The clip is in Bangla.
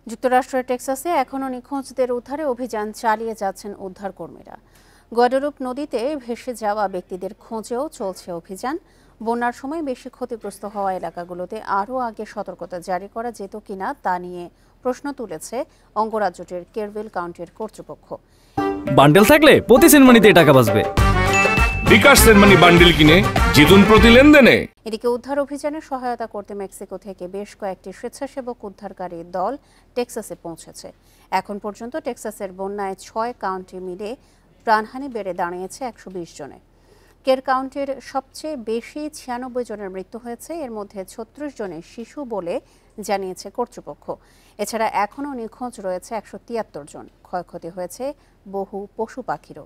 যুক্তরাষ্ট্রের টেক্সাসে এখনও নিখোঁজদের উদ্ধারে অভিযান চালিয়ে যাচ্ছেন উদ্ধারকর্মীরা। গুয়াডালুপ নদীতে ভেসে যাওয়া ব্যক্তিদের খোঁজেও চলছে অভিযান। বন্যার সময় বেশি ক্ষতিগ্রস্ত হওয়া এলাকাগুলোতে আরও আগে সতর্কতা জারি করা যেত কিনা তা নিয়ে প্রশ্ন তুলেছে অঙ্গরাজ্যটির কেরভিল কাউন্টির কর্তৃপক্ষ। বান্ডেল থাকলে প্রতি সেনমানিতে টাকা বাঁচবে। বিকাশ সেনমানি বান্ডেল কিনে জিতুন প্রতি লেনদেনে। এদিকে উদ্ধার অভিযানে সহায়তা করতে মেক্সিকো থেকে বেশ কয়েকটি স্বেচ্ছাসেবক উদ্ধারকারী দল টেক্সাসে পৌঁছেছে। এখন পর্যন্ত টেক্সাসের বন্যায় 6 কাউন্টি মিলে প্রাণহানি বেড়ে দাঁড়িয়েছে 120 জনে। কের কাউন্টির সবচেয়ে বেশি 96 জনের মৃত্যু হয়েছে, এর মধ্যে 36 জনের শিশু বলে জানিয়েছে কর্তৃপক্ষ। এছাড়া এখনও নিখোঁজ রয়েছে 173 জন। ক্ষয়ক্ষতি হয়েছে বহু পশু পাখিরও।